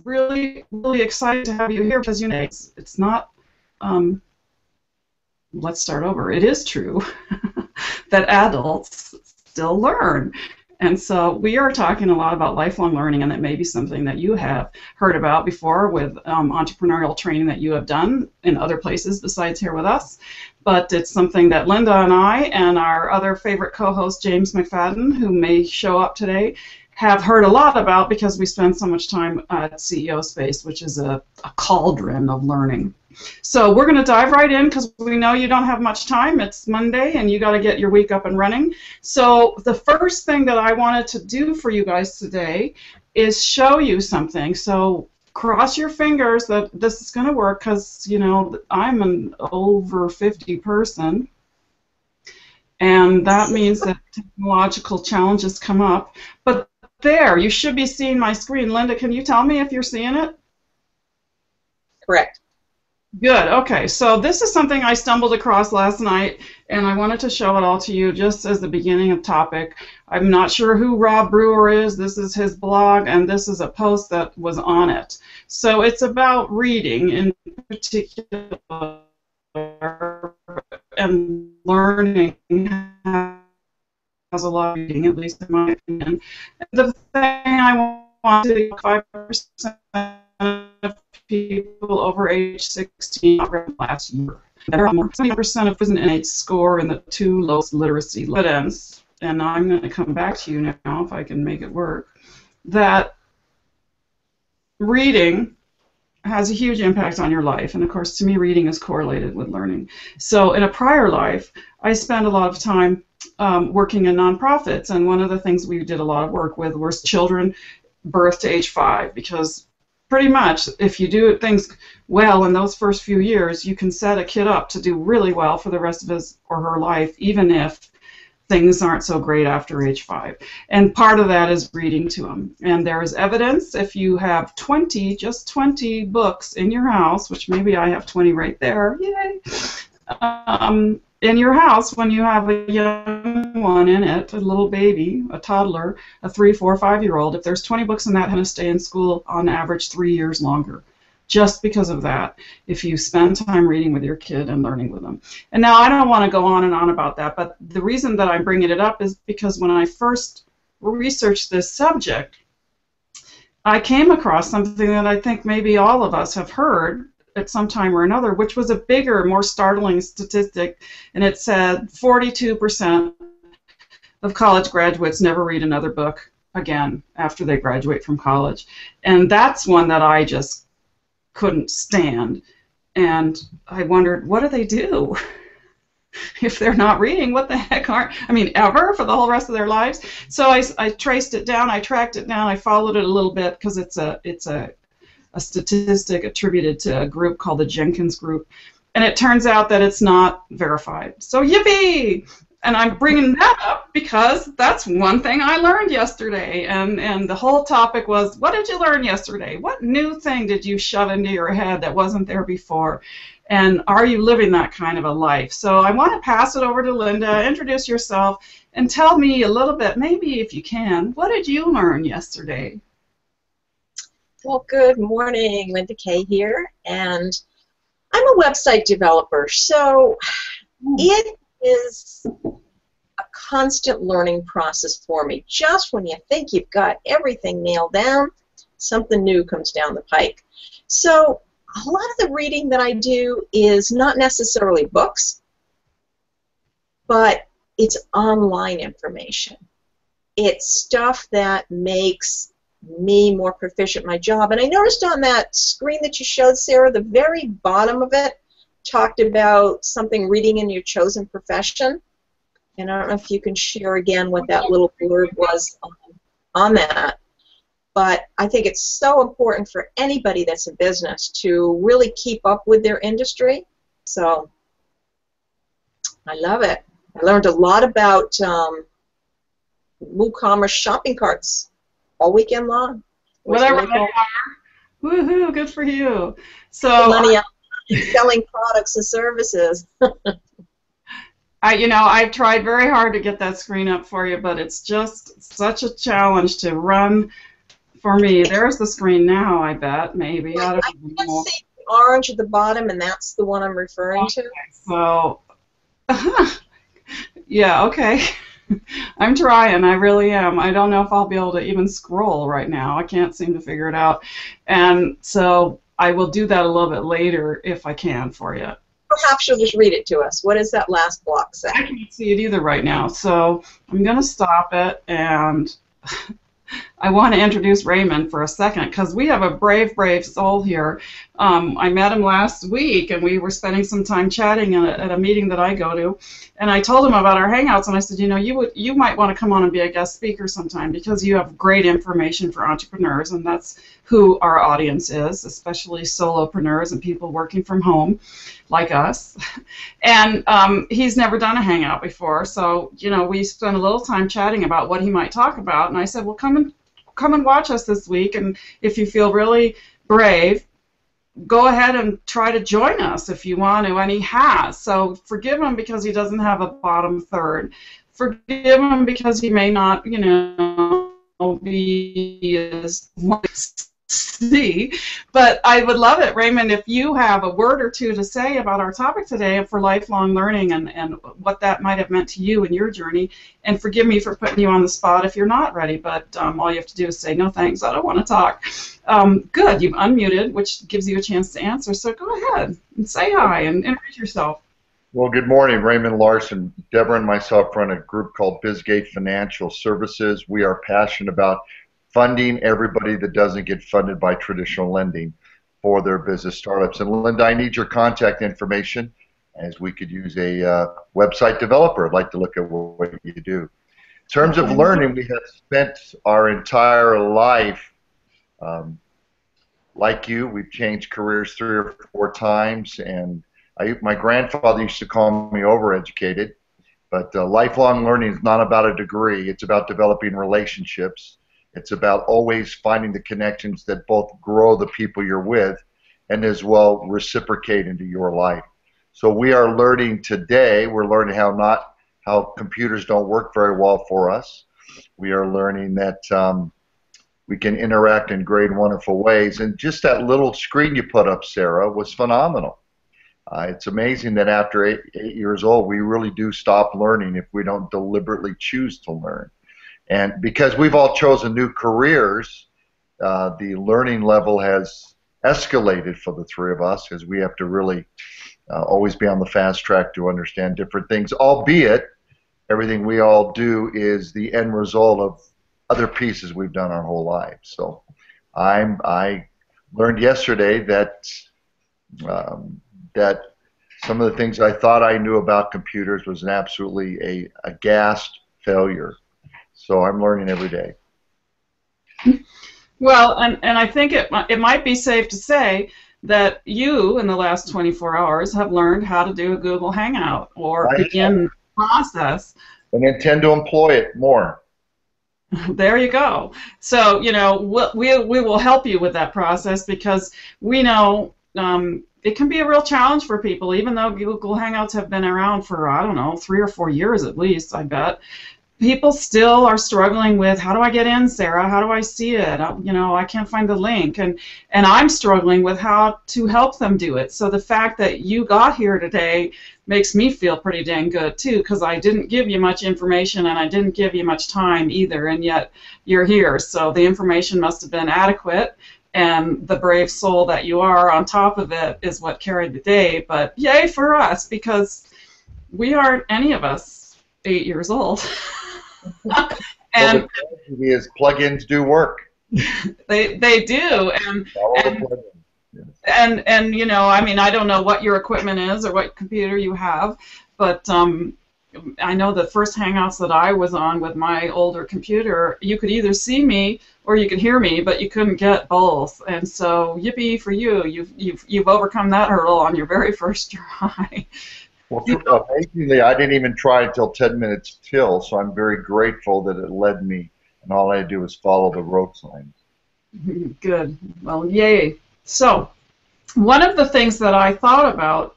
really, really excited to have you here because, you know, it's not, let's start over. It is true that adults still learn. And so we are talking a lot about lifelong learning, and that may be something that you have heard about before with entrepreneurial training that you have done in other places besides here with us. But it's something that Linda and I and our other favorite co-host, James McFadden, who may show up today, have heard a lot about because we spend so much time at CEO Space, which is a cauldron of learning. So we're going to dive right in because we know you don't have much time. It's Monday and you got to get your week up and running. So the first thing that I wanted to do for you guys today is show you something. So cross your fingers that this is going to work because, you know, I'm an over 50 person. And that means that technological challenges come up. But there, you should be seeing my screen. Linda, can you tell me if you're seeing it? Correct. Good. Okay. So this is something I stumbled across last night, and I wanted to show it all to you just as the beginning of topic. I'm not sure who Rob Brewer is. This is his blog, and this is a post that was on it. So it's about reading in particular, and learning has a lot of reading, at least in my opinion. The thing I want to 5% of people over age 16 last year. 70% of prison inmates score in the 2 lowest literacy evidence, and I'm going to come back to you now if I can make it work, that reading has a huge impact on your life, and of course to me reading is correlated with learning. So in a prior life I spent a lot of time working in nonprofits, and one of the things we did a lot of work with was children birth to age 5, because pretty much if you do things well in those first few years, you can set a kid up to do really well for the rest of his or her life, even if things aren't so great after age 5. And part of that is reading to them. And there is evidence if you have 20, just 20 books in your house, which maybe I have 20 right there, yay, in your house when you have a young one in it, a little baby, a toddler, a 3, 4, 5-year-old, if there's 20 books in that, going to stay in school on average 3 years longer. Just because of that, if you spend time reading with your kid and learning with them. And now I don't want to go on and on about that, but the reason that I'm bringing it up is because when I first researched this subject, I came across something that I think maybe all of us have heard at some time or another, which was a bigger, more startling statistic, and it said 42% of college graduates never read another book again after they graduate from college. And that's one that I just couldn't stand, and I wondered, what do they do if they're not reading? What the heck ever for the whole rest of their lives? So I traced it down, I tracked it down, I followed it a little bit because it's a statistic attributed to a group called the Jenkins Group, and it turns out that it's not verified. So yippee! And I'm bringing that up because that's one thing I learned yesterday, and the whole topic was, what did you learn yesterday? What new thing did you shove into your head that wasn't there before? And are you living that kind of a life? So I want to pass it over to Linda, introduce yourself, and tell me a little bit, maybe if you can, what did you learn yesterday? Well, good morning, Linda Kay here, and I'm a website developer, so it is a constant learning process for me. Just when you think you've got everything nailed down, something new comes down the pike. So a lot of the reading that I do is not necessarily books, but it's online information. It's stuff that makes me more proficient at my job. And I noticed on that screen that you showed, Sarah, the very bottom of it talked about something reading in your chosen profession. And I don't know if you can share again what that little blurb was on that. But I think it's so important for anybody that's in business to really keep up with their industry. So I love it. I learned a lot about WooCommerce shopping carts all weekend long. Whatever they are. Woohoo, good for you. So money out selling products and services. I've tried very hard to get that screen up for you, but it's just such a challenge to run for me. There's the screen now, I bet, maybe. I don't I even can't know. see the orange at the bottom, and that's the one I'm referring to. So, yeah, okay. I'm trying, I really am. I don't know if I'll be able to even scroll right now. I can't seem to figure it out. And so I will do that a little bit later if I can for you. Perhaps you'll just read it to us. What does that last block say? I can't see it either right now, so I'm going to stop it, and I want to introduce Raymond for a second because we have a brave, brave soul here. I met him last week, and we were spending some time chatting at a meeting that I go to, and I told him about our Hangouts, and I said, you know, you might want to come on and be a guest speaker sometime because you have great information for entrepreneurs, and that's who our audience is, especially solopreneurs and people working from home like us. And he's never done a Hangout before, so, you know, we spent a little time chatting about what he might talk about, and I said, well, come and watch us this week, and if you feel really brave, go ahead and try to join us if you want to, and he has. So forgive him because he doesn't have a bottom third. Forgive him because he may not, you know, be as see, but I would love it, Raymond, if you have a word or two to say about our topic today for lifelong learning and what that might have meant to you in your journey. And forgive me for putting you on the spot if you're not ready, but all you have to do is say, no thanks, I don't want to talk. Good, you've unmuted, which gives you a chance to answer, so go ahead and say hi and introduce yourself. Well, good morning, Raymond Larson. Deborah and myself run a group called BizGate Financial Services. We are passionate about funding everybody that doesn't get funded by traditional lending for their business startups. And Linda, I need your contact information as we could use a website developer. I'd like to look at what you do. In terms of learning, we have spent our entire life, like you, we've changed careers 3 or 4 times, and my grandfather used to call me overeducated, but lifelong learning is not about a degree. It's about developing relationships. It's about always finding the connections that both grow the people you're with and as well reciprocate into your life. So we are learning today, we're learning how computers don't work very well for us. We are learning that we can interact in great and wonderful ways. And just that little screen you put up, Sarah, was phenomenal. It's amazing that after 8 years old, we really do stop learning if we don't deliberately choose to learn. And because we've all chosen new careers, the learning level has escalated for the 3 of us as we have to really always be on the fast track to understand different things, albeit everything we all do is the end result of other pieces we've done our whole lives. So I learned yesterday that that some of the things I thought I knew about computers was an absolutely a ghast failure. So I'm learning every day. Well, and I think it might be safe to say that you, in the last 24 hours, have learned how to do a Google Hangout or begin the process. And intend to employ it more. There you go. So, you know, we will help you with that process because we know it can be a real challenge for people, even though Google Hangouts have been around for, I don't know, 3 or 4 years at least, I bet. People still are struggling with, how do I get in, Sarah? How do I see it? You know, I can't find the link. And I'm struggling with how to help them do it. So the fact that you got here today makes me feel pretty dang good, too, because I didn't give you much information and I didn't give you much time either, and yet you're here. So the information must have been adequate, and the brave soul that you are on top of it is what carried the day. But yay for us, because we aren't, any of us, 8 years old. And well, the reality is plugins do work. they do, and you know, I mean, I don't know what your equipment is or what computer you have, but I know the first Hangouts that I was on with my older computer, you could either see me or you could hear me, but you couldn't get both. And so, yippee for you! You've overcome that hurdle on your very first try. Well, amazingly, I didn't even try until 10 minutes till, so I'm very grateful that it led me, and all I had to do was follow the road signs. Good. Well, yay. So, one of the things that I thought about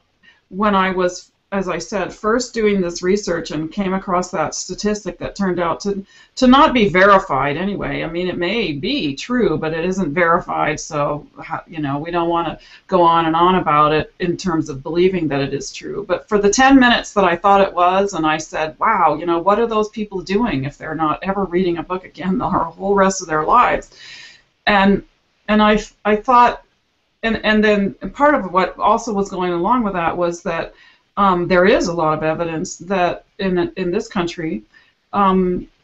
when I was as I said, first doing this research and came across that statistic that turned out to not be verified anyway. I mean, it may be true, but it isn't verified, so we don't want to go on and on about it in terms of believing that it is true. But for the 10 minutes that I thought it was, and I said, wow, what are those people doing if they're not ever reading a book again the whole rest of their lives? And I thought, and then part of what also was going along with that was that there is a lot of evidence that in this country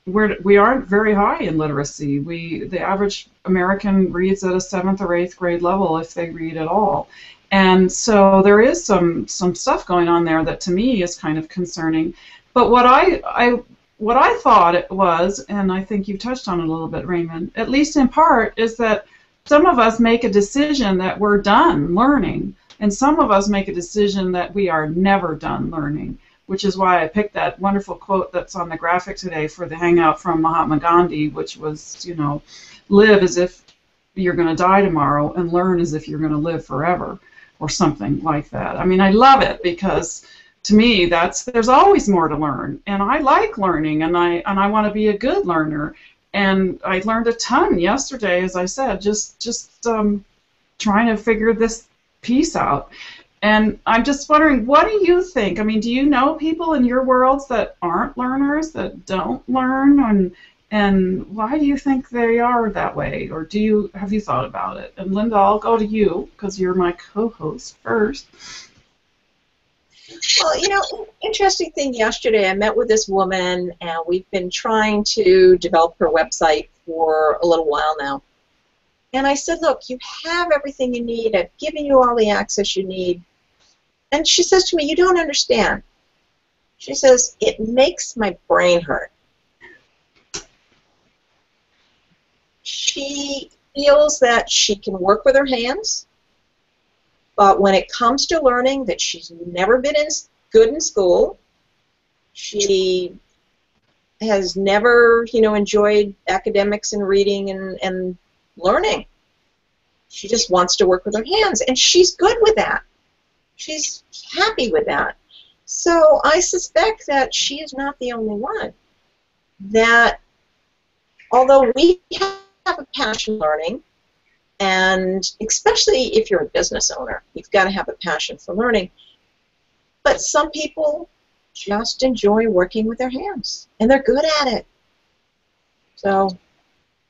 we aren't very high in literacy. The average American reads at a 7th or 8th grade level if they read at all. And so there is some stuff going on there that to me is kind of concerning. But what I thought it was, and I think you touched on it a little bit, Raymond, at least in part, is that some of us make a decision that we're done learning, and some of us make a decision that we are never done learning, which is why I picked that wonderful quote that's on the graphic today for the Hangout from Mahatma Gandhi, which was, live as if you're going to die tomorrow and learn as if you're going to live forever, or something like that. I mean, I love it because to me there's always more to learn, and I like learning, and I want to be a good learner. And I learned a ton yesterday, as I said, just trying to figure this piece out. And I'm just wondering, what do you think? I mean, do you know people in your worlds that aren't learners, that don't learn, and why do you think they are that way? Or have you thought about it? And Linda, I'll go to you because you're my co-host first. Well, interesting thing, yesterday I met with this woman, and we've been trying to develop her website for a little while now. And I said, look, you have everything you need. I've given you all the access you need. And she says to me, you don't understand. She says, it makes my brain hurt. She feels that she can work with her hands, but when it comes to learning, that she's never been good in school. She has never, enjoyed academics and reading and learning. She just wants to work with her hands, and she's good with that. She's happy with that. So I suspect that she is not the only one. That although we have a passion for learning, and especially if you're a business owner, you've got to have a passion for learning. But some people just enjoy working with their hands, and they're good at it. So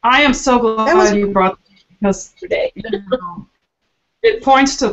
I am so glad you brought this, because today. It points to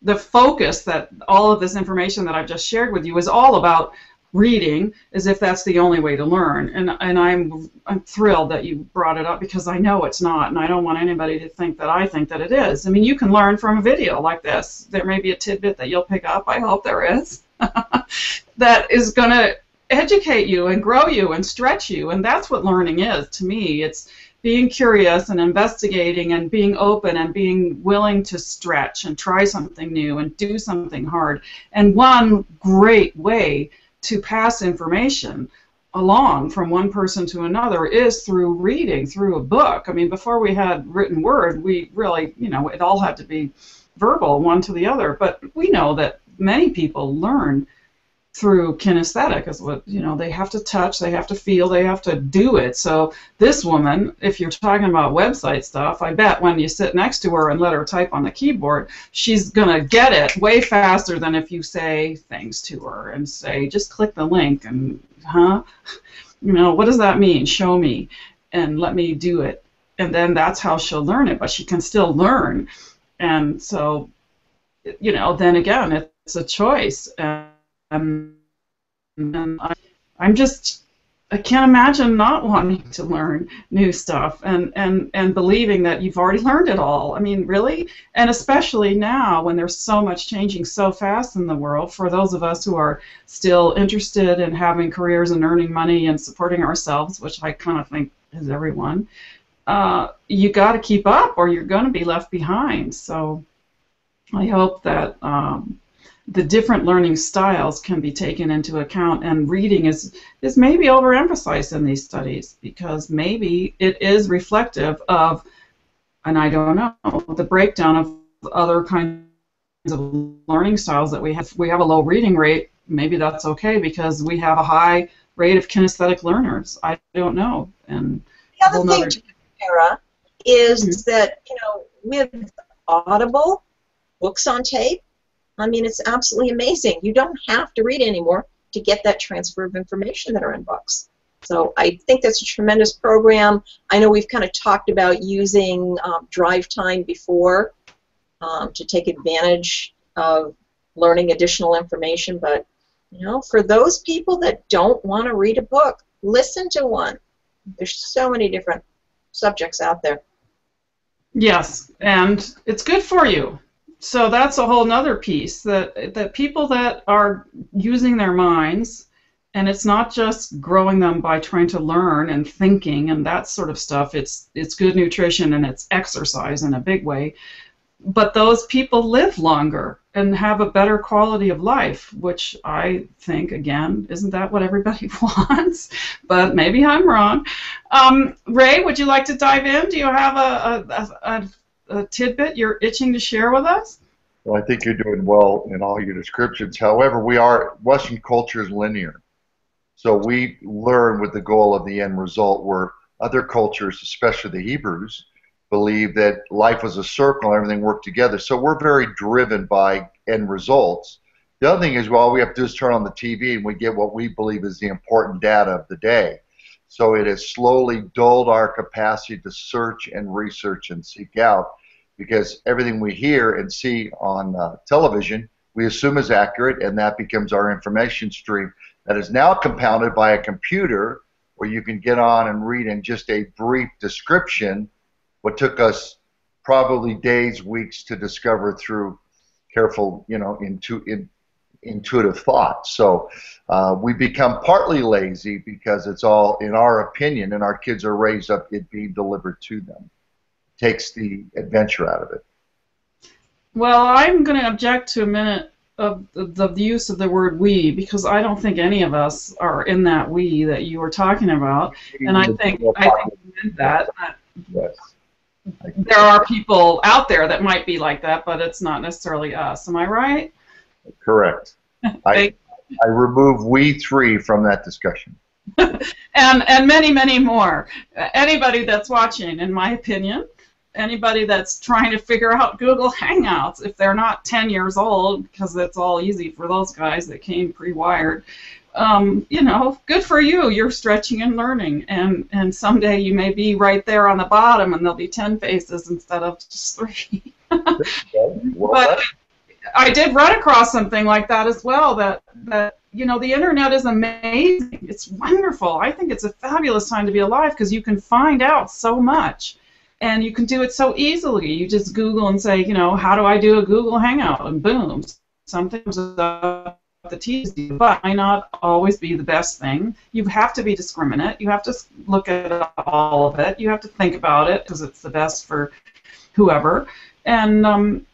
the focus that all of this information that I've just shared with you is all about reading, as if that's the only way to learn. And I'm thrilled that you brought it up, because I know it's not, and I don't want anybody to think that I think that it is. I mean, you can learn from a video like this. There may be a tidbit that you'll pick up, I hope there is, that is going to educate you and grow you and stretch you, and that's what learning is to me. It's being curious and investigating and being open and being willing to stretch and try something new and do something hard. And one great way to pass information along from one person to another is through reading, through a book. I mean, before we had written word, we really, it all had to be verbal, one to the other. But we know that many people learn through kinesthetic, is what, they have to touch, they have to feel, they have to do it. So this woman, if you're talking about website stuff, I bet when you sit next to her and let her type on the keyboard, she's going to get it way faster than if you say things to her and say, just click the link and, what does that mean? Show me and let me do it. And then that's how she'll learn it, but she can still learn. And so, then again, it's a choice. And I can't imagine not wanting to learn new stuff and believing that you've already learned it all. I mean, really? And especially now when there's so much changing so fast in the world, for those of us who are still interested in having careers and earning money and supporting ourselves, which I kind of think is everyone, you got to keep up or you're going to be left behind. So I hope that the different learning styles can be taken into account, and reading is maybe overemphasized in these studies, because maybe it is reflective of, and I don't know, the breakdown of other kinds of learning styles that we have. We have a low reading rate maybe that's okay because we have a high rate of kinesthetic learners. I don't know. And the other thing, too, Sarah, is that, with Audible, books on tape, I mean, it's absolutely amazing. You don't have to read anymore to get that transfer of information that are in books. So I think that's a tremendous program. I know we've kind of talked about using drive time before to take advantage of learning additional information, but for those people that don't want to read a book, listen to one. There's so many different subjects out there. Yes, and it's good for you. So that's a whole nother piece, that people that are using their minds, and it's not just growing them by trying to learn and thinking and that sort of stuff. It's good nutrition and it's exercise in a big way. But those people live longer and have a better quality of life, which I think, again, isn't that what everybody wants? But maybe I'm wrong. Ray, would you like to dive in? Do you have a tidbit you're itching to share with us? Well, I think you're doing well in all your descriptions. However, Western culture is linear. So we learn with the goal of the end result, where other cultures, especially the Hebrews, believe that life was a circle and everything worked together. So we're very driven by end results. The other thing is, well, all we have to do is turn on the TV and we get what we believe is the important data of the day. So it has slowly dulled our capacity to search and research and seek out, because everything we hear and see on television we assume is accurate, and that becomes our information stream that is now compounded by a computer where you can get on and read in just a brief description what took us probably days, weeks to discover through careful, intuitive thought. So we become partly lazy because it's all, in our opinion, and our kids are raised up it being delivered to them. Takes the adventure out of it. Well, I'm going to object to a minute of the use of the word we, because I don't think any of us are in that we that you were talking about, and I think you meant that. Yes. There are people out there that might be like that, but it's not necessarily us. Am I right? Correct. I remove we three from that discussion. and many, many more. Anybody that's watching, in my opinion, anybody that's trying to figure out Google Hangouts, if they're not 10 years old, because it's all easy for those guys that came pre-wired, good for you. You're stretching and learning, and someday you may be right there on the bottom, and there'll be 10 faces instead of just 3. But I did run across something like that as well, that the internet is amazing. It's wonderful. I think it's a fabulous time to be alive because you can find out so much. And you can do it so easily. You just Google and say, how do I do a Google Hangout? And boom, something comes up that teases you. But it might not always be the best thing. You have to be discriminate. You have to look at all of it. You have to think about it because it's the best for whoever. And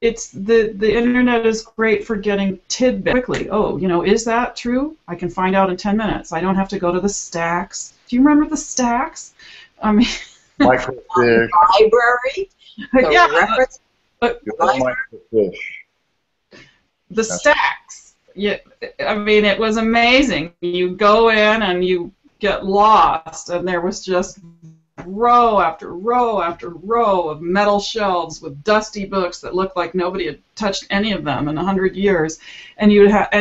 it's the internet is great for getting tidbits quickly. Oh, is that true? I can find out in 10 minutes. I don't have to go to the stacks. Do you remember the stacks? I mean, microfiche. Library. Yeah. Microfiche. The stacks. Yeah. I mean, it was amazing. You go in and you get lost, and there was just row after row after row of metal shelves with dusty books that looked like nobody had touched any of them in 100 years, and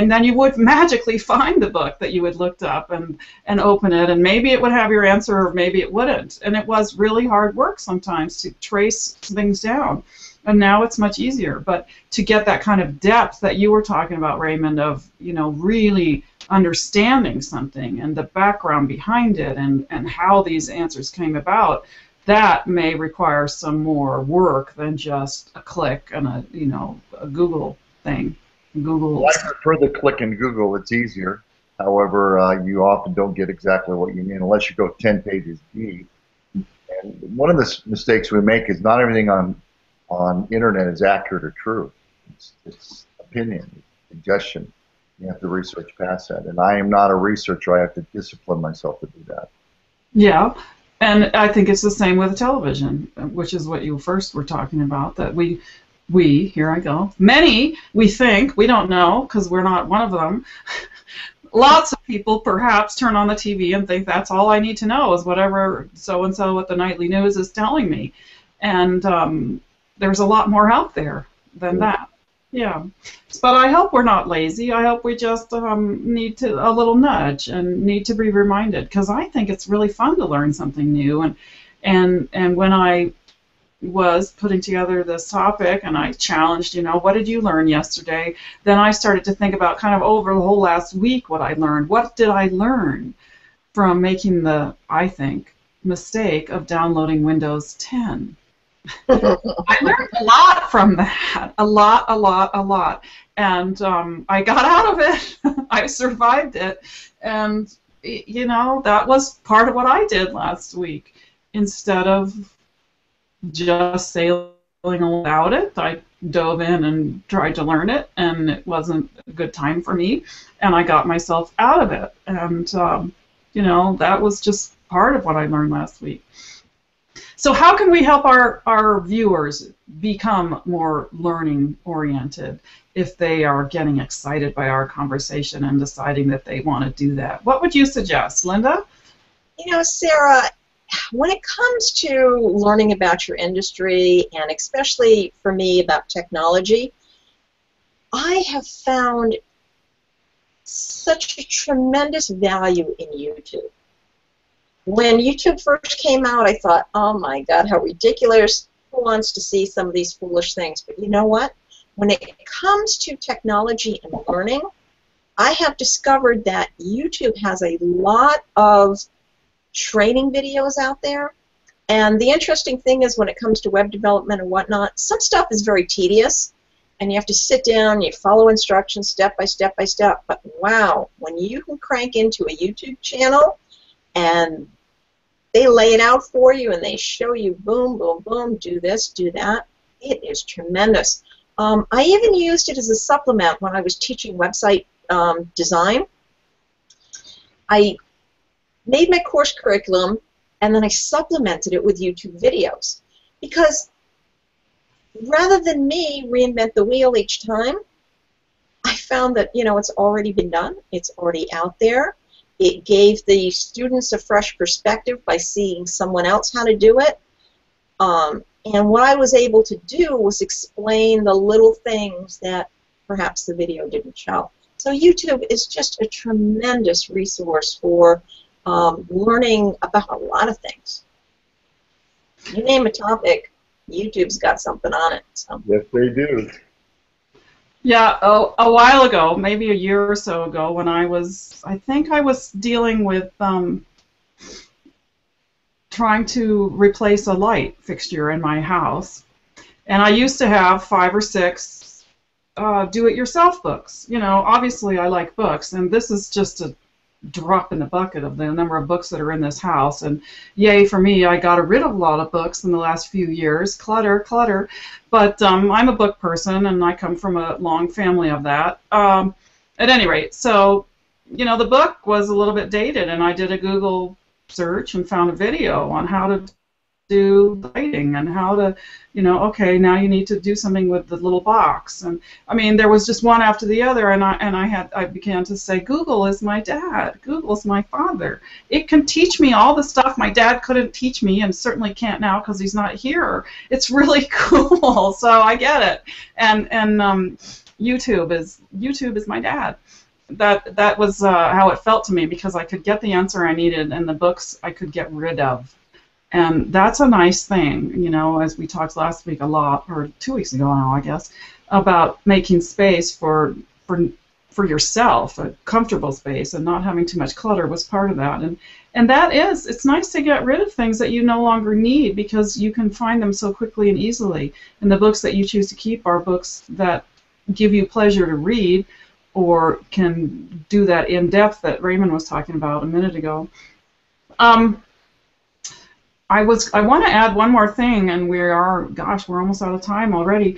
then you would magically find the book that you had looked up and open it, and maybe it would have your answer or maybe it wouldn't, and it was really hard work sometimes to trace things down. And now it's much easier, but to get that kind of depth that you were talking about, Raymond, of really understanding something and the background behind it and how these answers came about, that may require some more work than just a click and a Google thing. Google. Well, I prefer the click in Google. It's easier. However, you often don't get exactly what you need unless you go 10 pages deep. And one of the mistakes we make is not everything on internet is accurate or true. It's opinion, it's suggestion. You have to research past that. And I am not a researcher. I have to discipline myself to do that. Yeah, and I think it's the same with television, which is what you first were talking about, that we here I go, many, we think, we don't know because we're not one of them. Lots of people perhaps turn on the TV and think that's all I need to know is whatever so-and-so at the nightly news is telling me. And there's a lot more out there than that. Yeah. But I hope we're not lazy. I hope we just need a little nudge and need to be reminded, because I think it's really fun to learn something new. And when I was putting together this topic and I challenged, what did you learn yesterday? Then I started to think about kind of over the whole last week what I learned. What did I learn from making the, I think, mistake of downloading Windows 10? I learned a lot from that, a lot. And I got out of it. I survived it. And, that was part of what I did last week. Instead of just sailing without it, I dove in and tried to learn it, and it wasn't a good time for me, and I got myself out of it. And, that was just part of what I learned last week. So how can we help our viewers become more learning-oriented if they are getting excited by our conversation and deciding that they want to do that? What would you suggest, Linda? Sarah, when it comes to learning about your industry, and especially for me about technology, I have found such a tremendous value in YouTube. When YouTube first came out, I thought, oh my God, how ridiculous. Who wants to see some of these foolish things? But you know what? When it comes to technology and learning, I have discovered that YouTube has a lot of training videos out there. And the interesting thing is, when it comes to web development and whatnot, some stuff is very tedious, and you have to sit down and you follow instructions step by step by step. But wow, when you can crank into a YouTube channel and they lay it out for you and they show you boom, boom, boom, do this, do that, it is tremendous. I even used it as a supplement when I was teaching website design. I made my course curriculum and then I supplemented it with YouTube videos, because rather than me reinvent the wheel each time, I found that it's already been done, it's already out there. It gave the students a fresh perspective by seeing someone else how to do it. And what I was able to do was explain the little things that perhaps the video didn't show. So YouTube is just a tremendous resource for learning about a lot of things. You name a topic, YouTube's got something on it. So. Yes, they do. Yeah, a while ago, maybe a year or so ago, when I think I was dealing with trying to replace a light fixture in my house, and I used to have 5 or 6 do-it-yourself books. Obviously I like books, and this is just a drop in the bucket of the number of books that are in this house, and yay for me, I got rid of a lot of books in the last few years. Clutter. But I'm a book person, and I come from a long family of that. At any rate, so the book was a little bit dated, and I did a Google search and found a video on how to do lighting and how to, okay, now you need to do something with the little box. And I mean, there was just one after the other, and I began to say, Google is my dad. Google's my father. It can teach me all the stuff my dad couldn't teach me, and certainly can't now because he's not here. It's really cool. So I get it. And YouTube is my dad. That was how it felt to me, because I could get the answer I needed, and the books I could get rid of. And that's a nice thing, as we talked last week a lot, or 2 weeks ago now, I guess, about making space for yourself, a comfortable space, and not having too much clutter was part of that. And that is, it's nice to get rid of things that you no longer need, because you can find them so quickly and easily. And the books that you choose to keep are books that give you pleasure to read, or can do that in depth that Raymond was talking about a minute ago. I want to add one more thing, and we're almost out of time already.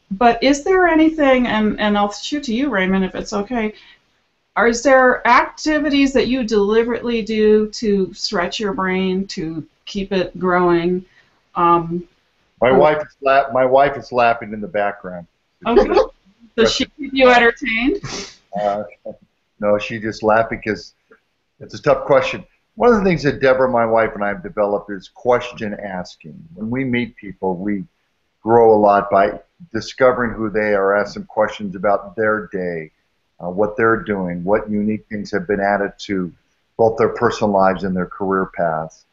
But is there anything, and I'll shoot to you, Raymond, if it's okay, is there activities that you deliberately do to stretch your brain, to keep it growing, My wife is laughing in the background. Okay. Does she keep you entertained? Uh, no, she just laughed because it's a tough question. One of the things that Deborah, my wife, and I have developed is question asking. When we meet people, we grow a lot by discovering who they are, ask them questions about their day, what they're doing, what unique things have been added to both their personal lives and their career paths.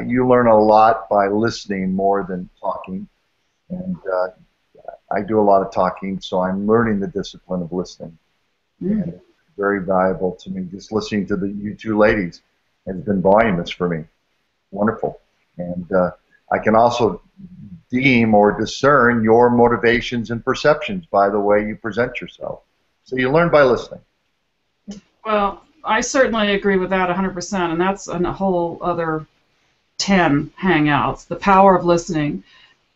You learn a lot by listening more than talking, and I do a lot of talking, so I'm learning the discipline of listening. And it's very valuable to me. Just listening to you two ladies has been voluminous for me. Wonderful. And I can also deem or discern your motivations and perceptions by the way you present yourself. So you learn by listening. Well, I certainly agree with that 100%, and that's a whole other 10 hangouts. The power of listening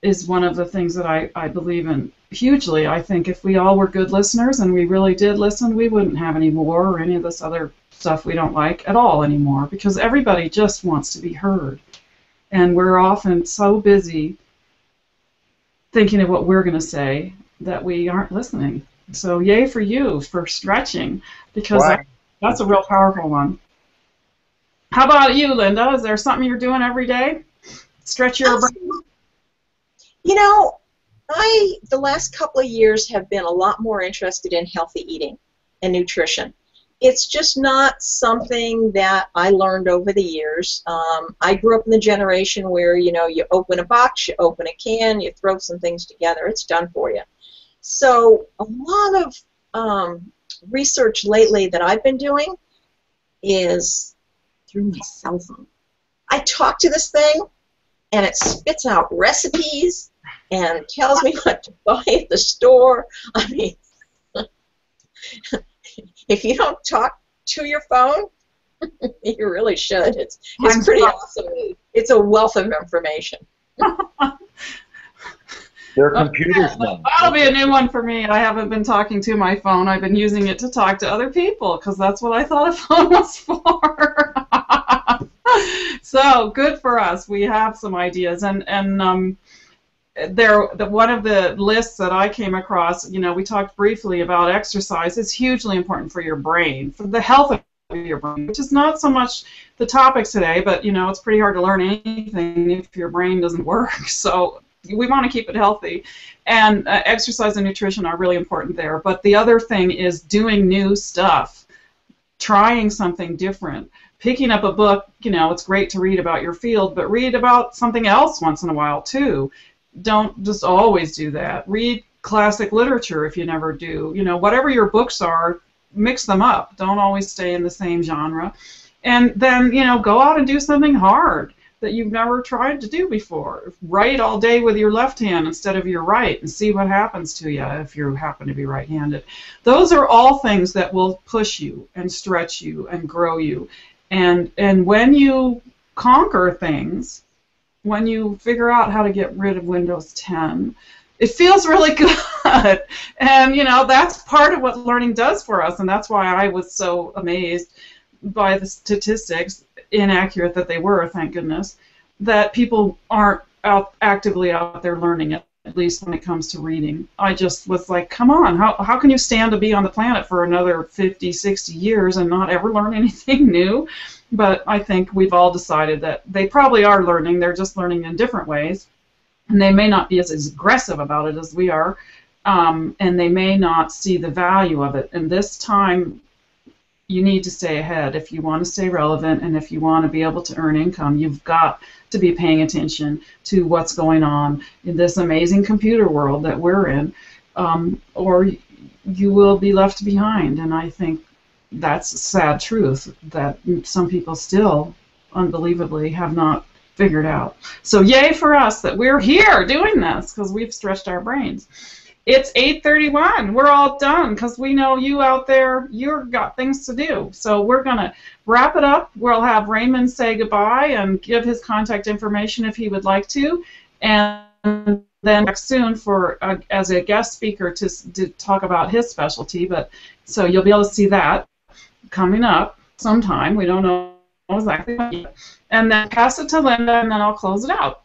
is one of the things that I believe in hugely. I think if we all were good listeners and we really did listen, we wouldn't have any war or any of this other stuff we don't like at all anymore, because everybody just wants to be heard. And we're often so busy thinking of what we're going to say that we aren't listening. So yay for you for stretching, because that's a real powerful one. How about you, Linda? Is there something you're doing every day? Stretch your brain? You know, the last couple of years have been a lot more interested in healthy eating and nutrition. It's just not something that I learned over the years. I grew up in the generation where, you know, you open a box, you open a can, you throw some things together, it's done for you. So a lot of research lately that I've been doing is through my cell phone. I talk to this thing, and it spits out recipes and tells me what to buy at the store. I mean, if you don't talk to your phone, you really should. It's pretty awesome. It's a wealth of information. They're computers now. That'll be a new one for me. I haven't been talking to my phone. I've been using it to talk to other people, because that's what I thought a phone was for. So good for us. We have some ideas, and one of the lists that I came across, you know, we talked briefly about exercise. It's hugely important for your brain, for the health of your brain, which is not so much the topic today, but you know, it's pretty hard to learn anything if your brain doesn't work. So we want to keep it healthy, and exercise and nutrition are really important there. But the other thing is doing new stuff, trying something different. Picking up a book, you know, it's great to read about your field, but read about something else once in a while too. Don't just always do that. Read classic literature if you never do. You know, whatever your books are, mix them up. Don't always stay in the same genre. And then, you know, go out and do something hard that you've never tried to do before. Write all day with your left hand instead of your right, and see what happens to you if you happen to be right-handed. Those are all things that will push you and stretch you and grow you. And when you conquer things, when you figure out how to get rid of Windows 10, it feels really good. And, you know, that's part of what learning does for us, and that's why I was so amazed by the statistics, inaccurate that they were, thank goodness, that people aren't actively out there learning it, at least when it comes to reading. I just was like, come on, how can you stand to be on the planet for another 50, 60 years and not ever learn anything new? But I think we've all decided that they probably are learning, they're just learning in different ways, and they may not be as aggressive about it as we are, and they may not see the value of it. And this time, you need to stay ahead. If you want to stay relevant and if you want to be able to earn income, you've got to be paying attention to what's going on in this amazing computer world that we're in, or you will be left behind. And I think that's a sad truth that some people still, unbelievably, have not figured out. So yay for us that we're here doing this, because we've stretched our brains. It's 8:31. We're all done because we know you out there, you've got things to do. So we're going to wrap it up. We'll have Raymond say goodbye and give his contact information if he would like to. And then back soon for as a guest speaker to talk about his specialty. But so you'll be able to see that coming up sometime. We don't know exactly when yet. And then pass it to Linda, and then I'll close it out.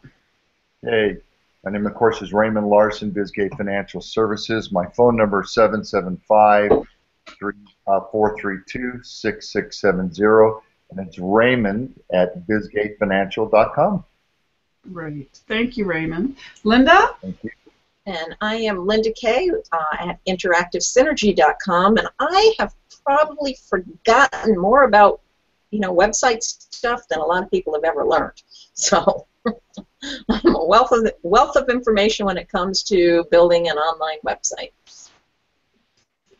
Hey. My name, of course, is Raymond Larson, Bisgate Financial Services. My phone number is 775-432-6670, and it's Raymond@BisgateFinancial.com. Right. Thank you, Raymond. Linda? Thank you. And I am Linda Kay at InteractiveSynergy.com, and I have probably forgotten more about, website stuff than a lot of people have ever learned. So I'm a wealth of information when it comes to building an online website.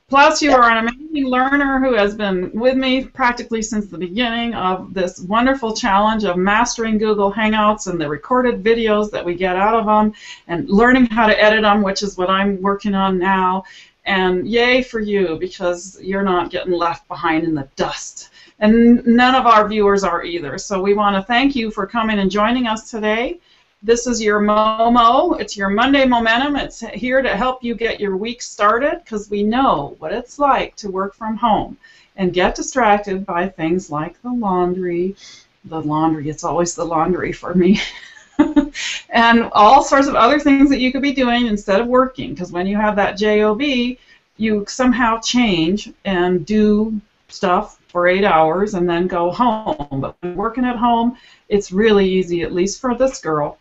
Plus, you are an amazing learner who has been with me practically since the beginning of this wonderful challenge of mastering Google Hangouts and the recorded videos that we get out of them and learning how to edit them, which is what I'm working on now. And yay for you, because you're not getting left behind in the dust. And none of our viewers are either. So we want to thank you for coming and joining us today. This is your Momo. It's your Monday Momentum. It's here to help you get your week started, because we know what it's like to work from home and get distracted by things like the laundry. It's always the laundry for me. And all sorts of other things that you could be doing instead of working, because when you have that job, you somehow change and do stuff for 8 hours and then go home. But when working at home, it's really easy, at least for this girl,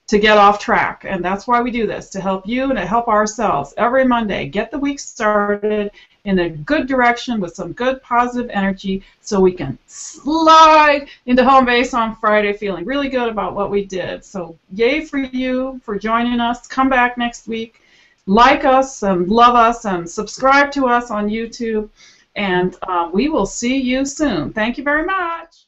to get off track. And that's why we do this, to help you and to help ourselves every Monday get the week started in a good direction with some good positive energy, so we can slide into home base on Friday feeling really good about what we did. So yay for you for joining us. Come back next week. Like us and love us and subscribe to us on YouTube. And we will see you soon. Thank you very much.